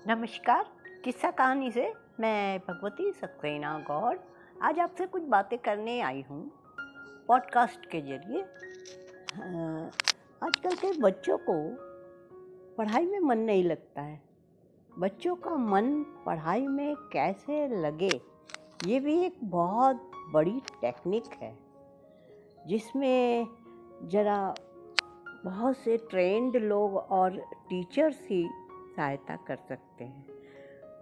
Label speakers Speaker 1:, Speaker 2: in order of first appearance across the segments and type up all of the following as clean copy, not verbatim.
Speaker 1: नमस्कार। किस्सा कहानी से मैं भगवती सक्सेना गौड़ आज आपसे कुछ बातें करने आई हूँ पॉडकास्ट के जरिए। आजकल के बच्चों को पढ़ाई में मन नहीं लगता है। बच्चों का मन पढ़ाई में कैसे लगे, ये भी एक बहुत बड़ी टेक्निक है जिसमें ज़रा बहुत से ट्रेंड लोग और टीचर्स ही सहायता कर सकते हैं।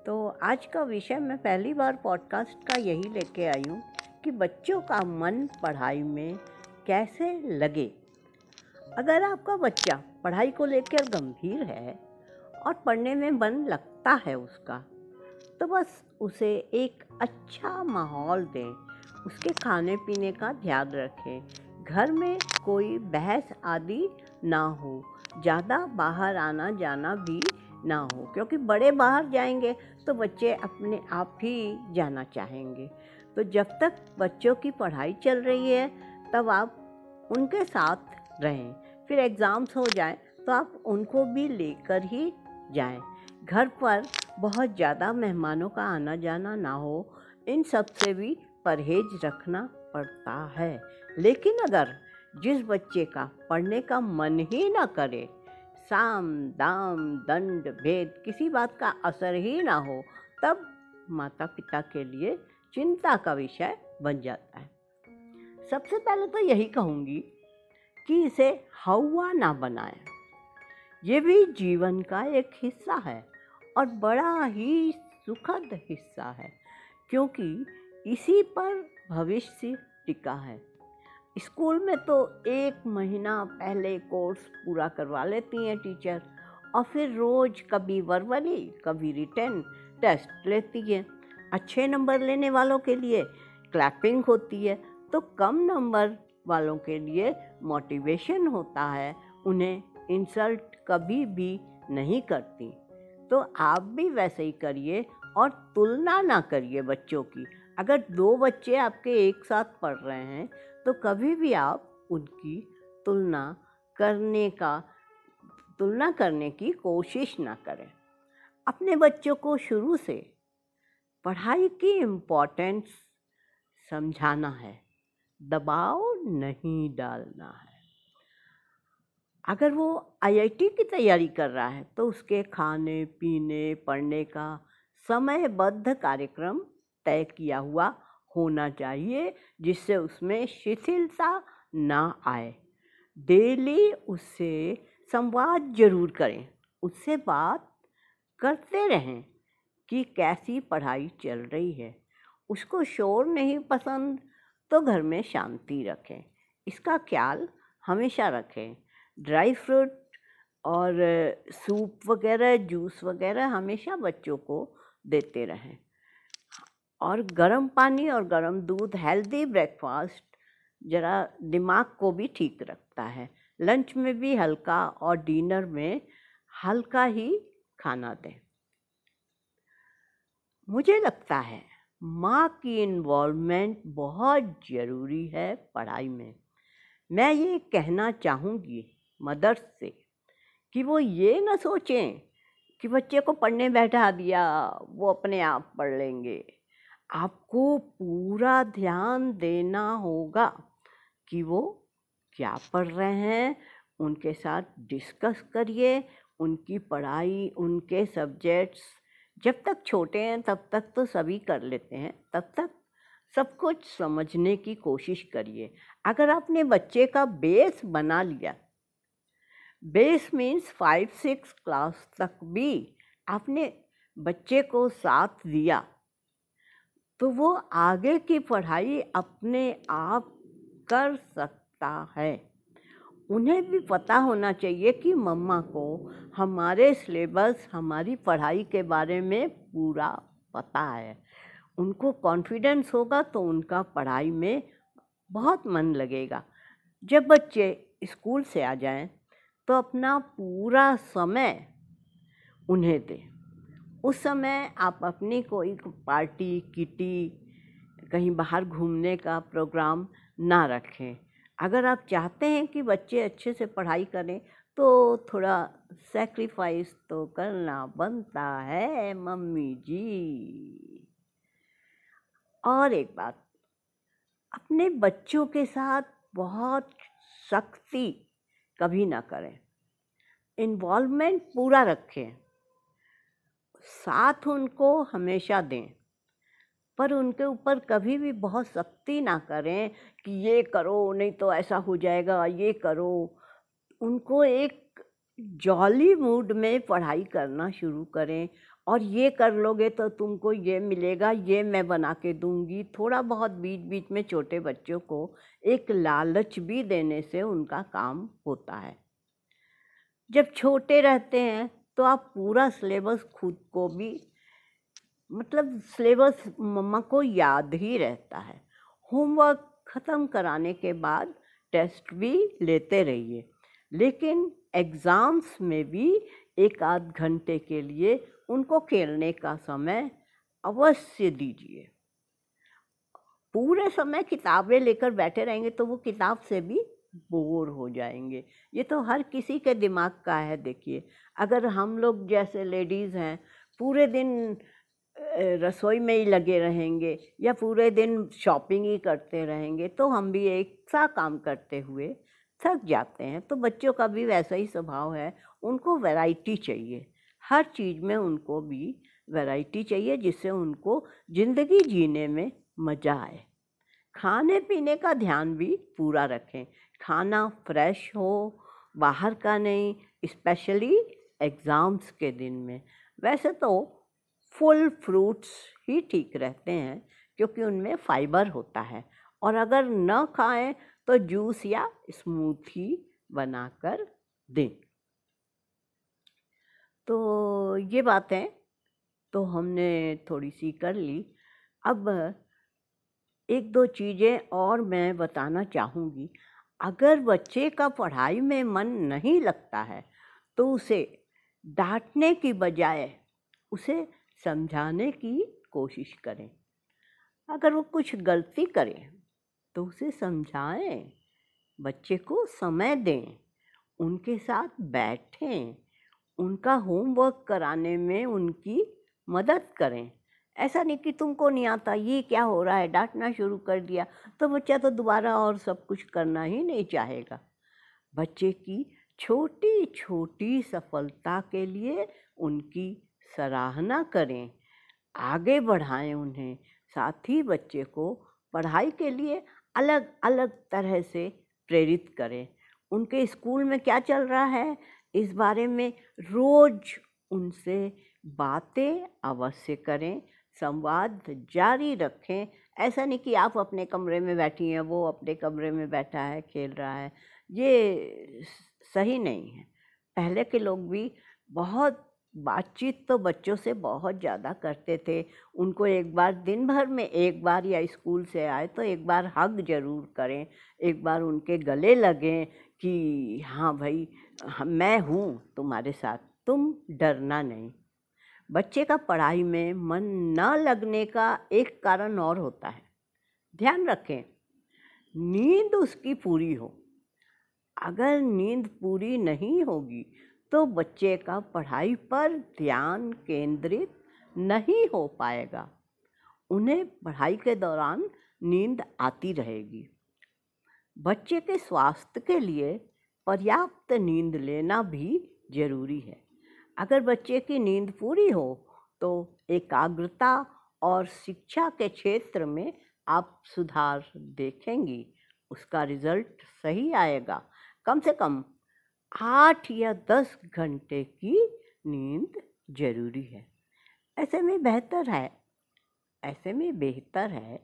Speaker 1: तो आज का विषय मैं पहली बार पॉडकास्ट का यही लेके आई हूँ कि बच्चों का मन पढ़ाई में कैसे लगे। अगर आपका बच्चा पढ़ाई को लेकर गंभीर है और पढ़ने में मन लगता है उसका, तो बस उसे एक अच्छा माहौल दें, उसके खाने पीने का ध्यान रखें, घर में कोई बहस आदि ना हो, ज़्यादा बाहर आना जाना भी ना हो, क्योंकि बड़े बाहर जाएंगे तो बच्चे अपने आप ही जाना चाहेंगे। तो जब तक बच्चों की पढ़ाई चल रही है तब आप उनके साथ रहें, फिर एग्ज़ाम्स हो जाए तो आप उनको भी लेकर ही जाएं। घर पर बहुत ज़्यादा मेहमानों का आना जाना ना हो, इन सब से भी परहेज रखना पड़ता है। लेकिन अगर जिस बच्चे का पढ़ने का मन ही ना करे, साम दाम दंड भेद किसी बात का असर ही ना हो, तब माता पिता के लिए चिंता का विषय बन जाता है। सबसे पहले तो यही कहूँगी कि इसे हौवा ना बनाएं। ये भी जीवन का एक हिस्सा है और बड़ा ही सुखद हिस्सा है, क्योंकि इसी पर भविष्य टिका है। स्कूल में तो 1 महीना पहले कोर्स पूरा करवा लेती हैं टीचर, और फिर रोज़ कभी वर्बली कभी रिटन टेस्ट लेती है। अच्छे नंबर लेने वालों के लिए क्लैपिंग होती है, तो कम नंबर वालों के लिए मोटिवेशन होता है। उन्हें इंसल्ट कभी भी नहीं करती। तो आप भी वैसे ही करिए और तुलना ना करिए बच्चों की। अगर 2 बच्चे आपके एक साथ पढ़ रहे हैं तो कभी भी आप उनकी तुलना करने की कोशिश ना करें। अपने बच्चों को शुरू से पढ़ाई की इम्पोर्टेंस समझाना है, दबाव नहीं डालना है। अगर वो आईआईटी की तैयारी कर रहा है तो उसके खाने पीने पढ़ने का समयबद्ध कार्यक्रम तय किया हुआ होना चाहिए, जिससे उसमें शिथिलता ना आए। डेली उससे संवाद जरूर करें, उससे बात करते रहें कि कैसी पढ़ाई चल रही है। उसको शोर नहीं पसंद तो घर में शांति रखें, इसका ख्याल हमेशा रखें। ड्राई फ्रूट और सूप वगैरह जूस वगैरह हमेशा बच्चों को देते रहें, और गर्म पानी और गर्म दूध, हेल्दी ब्रेकफास्ट ज़रा दिमाग को भी ठीक रखता है। लंच में भी हल्का और डिनर में हल्का ही खाना दें। मुझे लगता है माँ की इन्वॉल्वमेंट बहुत ज़रूरी है पढ़ाई में। मैं ये कहना चाहूँगी मदर्स से कि वो ये ना सोचें कि बच्चे को पढ़ने बैठा दिया, वो अपने आप पढ़ लेंगे। आपको पूरा ध्यान देना होगा कि वो क्या पढ़ रहे हैं, उनके साथ डिस्कस करिए। उनकी पढ़ाई, उनके सब्जेक्ट्स जब तक छोटे हैं तब तक तो सभी कर लेते हैं, तब तक सब कुछ समझने की कोशिश करिए। अगर आपने बच्चे का बेस बना लिया, बेस मीन्स 5-6 क्लास तक भी आपने बच्चे को साथ दिया, तो वो आगे की पढ़ाई अपने आप कर सकता है। उन्हें भी पता होना चाहिए कि मम्मा को हमारे सिलेबस, हमारी पढ़ाई के बारे में पूरा पता है। उनको कॉन्फिडेंस होगा तो उनका पढ़ाई में बहुत मन लगेगा। जब बच्चे स्कूल से आ जाएं तो अपना पूरा समय उन्हें दें। उस समय आप अपनी कोई पार्टी किटी, कहीं बाहर घूमने का प्रोग्राम ना रखें। अगर आप चाहते हैं कि बच्चे अच्छे से पढ़ाई करें तो थोड़ा सैक्रिफाइस तो करना बनता है मम्मी जी। और एक बात, अपने बच्चों के साथ बहुत सख्ती कभी ना करें, इन्वॉल्वमेंट पूरा रखें, साथ उनको हमेशा दें, पर उनके ऊपर कभी भी बहुत सख्ती ना करें कि ये करो नहीं तो ऐसा हो जाएगा, ये करो। उनको एक जॉली मूड में पढ़ाई करना शुरू करें, और ये कर लोगे तो तुमको ये मिलेगा, ये मैं बना के दूंगी। थोड़ा बहुत बीच बीच में छोटे बच्चों को एक लालच भी देने से उनका काम होता है। जब छोटे रहते हैं तो आप पूरा सिलेबस खुद को भी, मतलब सिलेबस मम्मा को याद ही रहता है। होमवर्क ख़त्म कराने के बाद टेस्ट भी लेते रहिए, लेकिन एग्ज़ाम्स में भी 1 आध घंटे के लिए उनको खेलने का समय अवश्य दीजिए। पूरे समय किताबें लेकर बैठे रहेंगे तो वो किताब से भी बोर हो जाएंगे। ये तो हर किसी के दिमाग का है। देखिए, अगर हम लोग जैसे लेडीज़ हैं पूरे दिन रसोई में ही लगे रहेंगे या पूरे दिन शॉपिंग ही करते रहेंगे तो हम भी एक सा काम करते हुए थक जाते हैं। तो बच्चों का भी वैसा ही स्वभाव है, उनको वैरायटी चाहिए, हर चीज़ में उनको भी वैरायटी चाहिए जिससे उनको ज़िंदगी जीने में मज़ा आए। खाने पीने का ध्यान भी पूरा रखें, खाना फ्रेश हो, बाहर का नहीं, स्पेशली एग्ज़ाम्स के दिन में। वैसे तो फुल फ्रूट्स ही ठीक रहते हैं क्योंकि उनमें फाइबर होता है, और अगर न खाएं तो जूस या स्मूथी बनाकर दें। तो ये बातें तो हमने थोड़ी सी कर ली। अब एक दो चीज़ें और मैं बताना चाहूँगी। अगर बच्चे का पढ़ाई में मन नहीं लगता है तो उसे डांटने की बजाय उसे समझाने की कोशिश करें। अगर वो कुछ गलती करे तो उसे समझाएं, बच्चे को समय दें, उनके साथ बैठें, उनका होमवर्क कराने में उनकी मदद करें। ऐसा नहीं कि तुमको नहीं आता, ये क्या हो रहा है, डांटना शुरू कर दिया तो बच्चा तो दोबारा और सब कुछ करना ही नहीं चाहेगा। बच्चे की छोटी छोटी सफलता के लिए उनकी सराहना करें, आगे बढ़ाएं उन्हें। साथ ही बच्चे को पढ़ाई के लिए अलग अलग तरह से प्रेरित करें। उनके स्कूल में क्या चल रहा है इस बारे में रोज़ उनसे बातें अवश्य करें, संवाद जारी रखें। ऐसा नहीं कि आप अपने कमरे में बैठी हैं, वो अपने कमरे में बैठा है खेल रहा है, ये सही नहीं है। पहले के लोग भी बहुत बातचीत तो बच्चों से बहुत ज़्यादा करते थे। उनको एक बार दिन भर में एक बार या स्कूल से आए तो एक बार हग ज़रूर करें, एक बार उनके गले लगें कि हाँ भाई मैं हूँ तुम्हारे साथ, तुम डरना नहीं। बच्चे का पढ़ाई में मन न लगने का एक कारण और होता है, ध्यान रखें, नींद उसकी पूरी हो। अगर नींद पूरी नहीं होगी तो बच्चे का पढ़ाई पर ध्यान केंद्रित नहीं हो पाएगा। उन्हें पढ़ाई के दौरान नींद आती रहेगी। बच्चे के स्वास्थ्य के लिए पर्याप्त नींद लेना भी जरूरी है। अगर बच्चे की नींद पूरी हो तो एकाग्रता और शिक्षा के क्षेत्र में आप सुधार देखेंगी, उसका रिजल्ट सही आएगा। कम से कम 8 या 10 घंटे की नींद जरूरी है। ऐसे में बेहतर है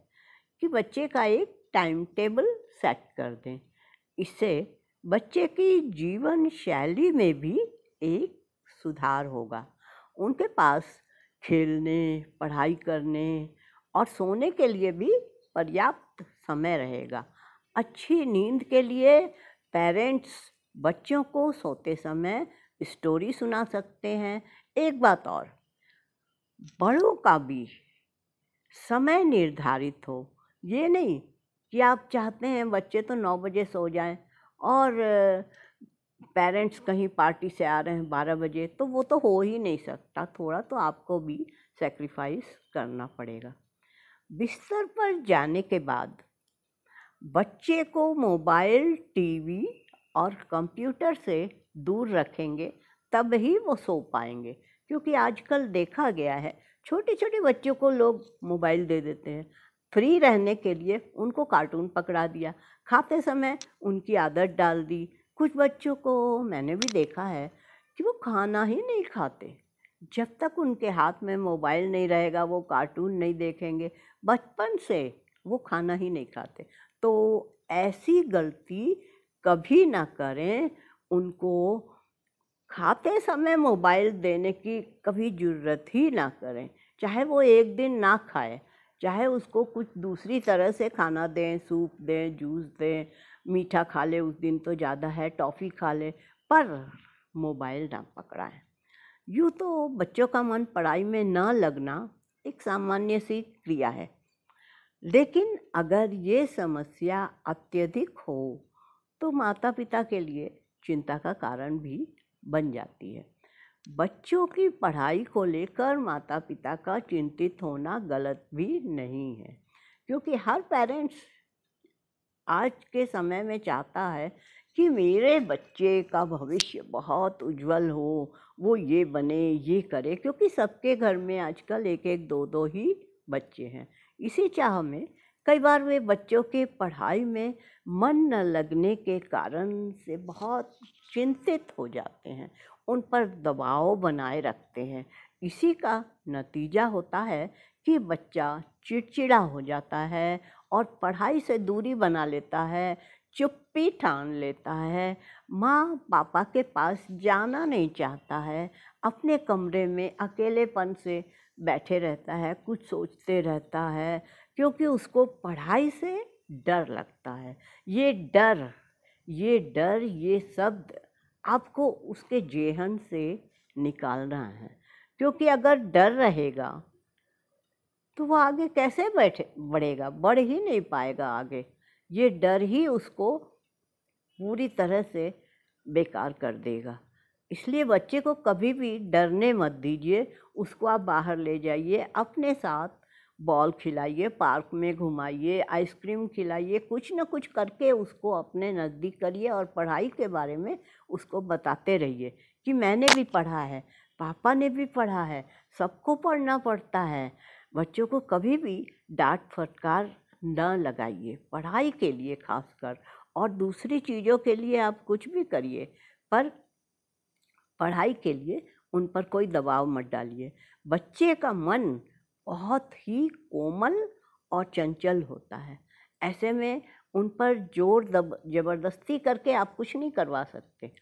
Speaker 1: कि बच्चे का एक टाइम टेबल सेट कर दें। इससे बच्चे की जीवन शैली में भी एक सुधार होगा। उनके पास खेलने, पढ़ाई करने और सोने के लिए भी पर्याप्त समय रहेगा। अच्छी नींद के लिए पेरेंट्स बच्चों को सोते समय स्टोरी सुना सकते हैं। एक बात और, बड़ों का भी समय निर्धारित हो। ये नहीं कि आप चाहते हैं बच्चे तो 9 बजे सो जाएं और पेरेंट्स कहीं पार्टी से आ रहे हैं 12 बजे, तो वो तो हो ही नहीं सकता, थोड़ा तो आपको भी सेक्रीफाइस करना पड़ेगा। बिस्तर पर जाने के बाद बच्चे को मोबाइल, टीवी और कंप्यूटर से दूर रखेंगे, तब ही वो सो पाएंगे। क्योंकि आजकल देखा गया है छोटे छोटे बच्चों को लोग मोबाइल दे देते हैं, फ्री रहने के लिए उनको कार्टून पकड़ा दिया, खाते समय उनकी आदत डाल दी। कुछ बच्चों को मैंने भी देखा है कि वो खाना ही नहीं खाते जब तक उनके हाथ में मोबाइल नहीं रहेगा, वो कार्टून नहीं देखेंगे, बचपन से वो खाना ही नहीं खाते। तो ऐसी गलती कभी ना करें, उनको खाते समय मोबाइल देने की कभी ज़रूरत ही ना करें। चाहे वो एक दिन ना खाए, चाहे उसको कुछ दूसरी तरह से खाना दें, सूप दें, जूस दें, मीठा खा ले उस दिन तो ज़्यादा है, टॉफ़ी खा ले, पर मोबाइल ना पकड़ाएं। यूँ तो बच्चों का मन पढ़ाई में न लगना एक सामान्य सी क्रिया है, लेकिन अगर ये समस्या अत्यधिक हो तो माता पिता के लिए चिंता का कारण भी बन जाती है। बच्चों की पढ़ाई को लेकर माता पिता का चिंतित होना गलत भी नहीं है, क्योंकि हर पेरेंट्स आज के समय में चाहता है कि मेरे बच्चे का भविष्य बहुत उज्जवल हो, वो ये बने, ये करे, क्योंकि सबके घर में आजकल एक एक दो दो ही बच्चे हैं। इसी चाह में कई बार वे बच्चों के पढ़ाई में मन न लगने के कारण से बहुत चिंतित हो जाते हैं, उन पर दबाव बनाए रखते हैं। इसी का नतीजा होता है कि बच्चा चिड़चिड़ा हो जाता है और पढ़ाई से दूरी बना लेता है, चुप्पी ठान लेता है, माँ पापा के पास जाना नहीं चाहता है, अपने कमरे में अकेलेपन से बैठे रहता है, कुछ सोचते रहता है, क्योंकि उसको पढ़ाई से डर लगता है। ये डर, ये शब्द आपको उसके जेहन से निकालना है, क्योंकि अगर डर रहेगा तो वो आगे कैसे बढ़ेगा, बढ़ ही नहीं पाएगा आगे। ये डर ही उसको पूरी तरह से बेकार कर देगा। इसलिए बच्चे को कभी भी डरने मत दीजिए, उसको आप बाहर ले जाइए, अपने साथ बॉल खिलाइए, पार्क में घुमाइए, आइसक्रीम खिलाइए, कुछ न कुछ करके उसको अपने नज़दीक करिए और पढ़ाई के बारे में उसको बताते रहिए कि मैंने भी पढ़ा है, पापा ने भी पढ़ा है, सबको पढ़ना पड़ता है। बच्चों को कभी भी डांट फटकार न लगाइए, पढ़ाई के लिए खासकर, और दूसरी चीज़ों के लिए आप कुछ भी करिए, पर पढ़ाई के लिए उन पर कोई दबाव मत डालिए। बच्चे का मन बहुत ही कोमल और चंचल होता है, ऐसे में उन पर जोर ज़बरदस्ती करके आप कुछ नहीं करवा सकते।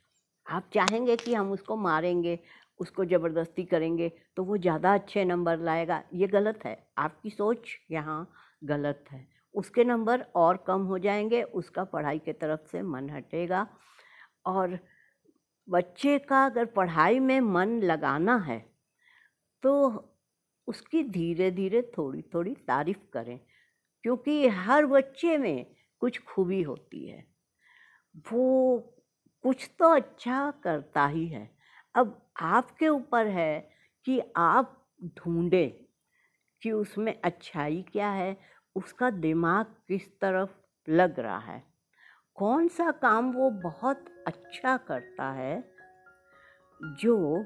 Speaker 1: आप चाहेंगे कि हम उसको मारेंगे, उसको ज़बरदस्ती करेंगे तो वो ज़्यादा अच्छे नंबर लाएगा, ये गलत है। आपकी सोच यहाँ गलत है, उसके नंबर और कम हो जाएंगे, उसका पढ़ाई की तरफ से मन हटेगा। और बच्चे का अगर पढ़ाई में मन लगाना है तो उसकी धीरे धीरे थोड़ी थोड़ी तारीफ़ करें, क्योंकि हर बच्चे में कुछ खूबी होती है, वो कुछ तो अच्छा करता ही है। अब आपके ऊपर है कि आप ढूंढें कि उसमें अच्छाई क्या है, उसका दिमाग किस तरफ लग रहा है, कौन सा काम वो बहुत अच्छा करता है, जो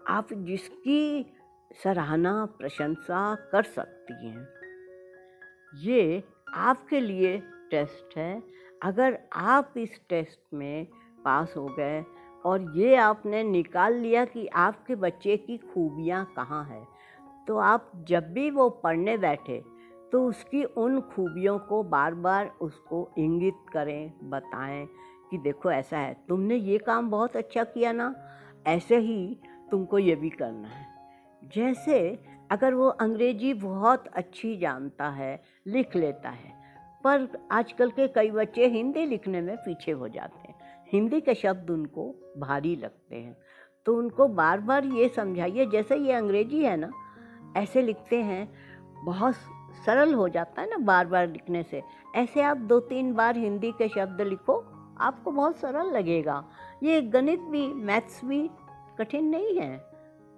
Speaker 1: आप जिसकी सराहना प्रशंसा कर सकती हैं। ये आपके लिए टेस्ट है। अगर आप इस टेस्ट में पास हो गए और ये आपने निकाल लिया कि आपके बच्चे की खूबियाँ कहाँ हैं, तो आप जब भी वो पढ़ने बैठे तो उसकी उन खूबियों को बार बार उसको इंगित करें, बताएं कि देखो ऐसा है, तुमने ये काम बहुत अच्छा किया ना, ऐसे ही तुमको ये भी करना है। जैसे अगर वो अंग्रेजी बहुत अच्छी जानता है, लिख लेता है, पर आजकल के कई बच्चे हिंदी लिखने में पीछे हो जाते हैं, हिंदी के शब्द उनको भारी लगते हैं, तो उनको बार बार ये समझाइए, जैसे ये अंग्रेजी है ना, ऐसे लिखते हैं, बहुत सरल हो जाता है ना बार बार लिखने से, ऐसे आप 2-3 बार हिंदी के शब्द लिखो, आपको बहुत सरल लगेगा। ये गणित भी, मैथ्स भी कठिन नहीं है।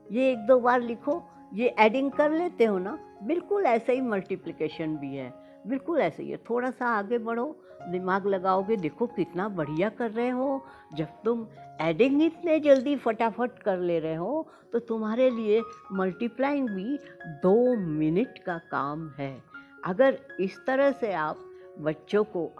Speaker 1: ये एक दो बार लिखो, ये एडिंग कर लेते हो ना, बिल्कुल ऐसे ही मल्टीप्लिकेशन भी है, बिल्कुल ऐसे ही है। थोड़ा सा आगे बढ़ो, दिमाग लगाओगे, देखो कितना बढ़िया कर रहे हो। जब तुम एडिंग इतने जल्दी फटाफट कर ले रहे हो तो तुम्हारे लिए मल्टीप्लाइंग भी 2 मिनट का काम है। अगर इस तरह से आप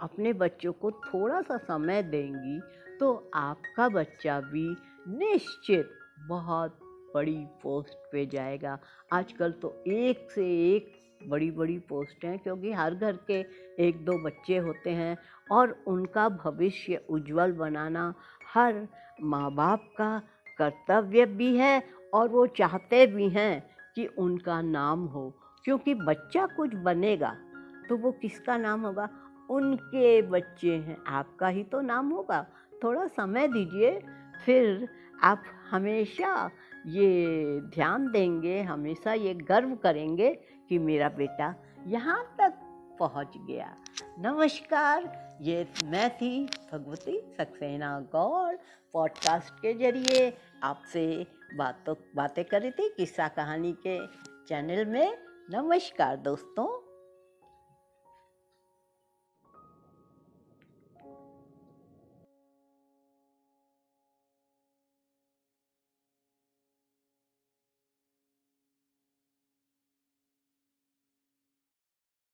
Speaker 1: अपने बच्चों को थोड़ा सा समय देंगी तो आपका बच्चा भी निश्चित बहुत बड़ी पोस्ट पे जाएगा। आजकल तो एक से एक बड़ी बड़ी पोस्ट हैं, क्योंकि हर घर के एक दो बच्चे होते हैं और उनका भविष्य उज्जवल बनाना हर माँ बाप का कर्तव्य भी है और वो चाहते भी हैं कि उनका नाम हो। क्योंकि बच्चा कुछ बनेगा तो वो किसका नाम होगा? उनके बच्चे हैं, आपका ही तो नाम होगा। थोड़ा समय दीजिए, फिर आप हमेशा ये ध्यान देंगे, हमेशा ये गर्व करेंगे कि मेरा बेटा यहाँ तक पहुँच गया। नमस्कार, ये मैं थी भगवती सक्सेना गौड़। पॉडकास्ट के जरिए आपसे बातें कर रही थी किस्सा कहानी के चैनल में। नमस्कार दोस्तों।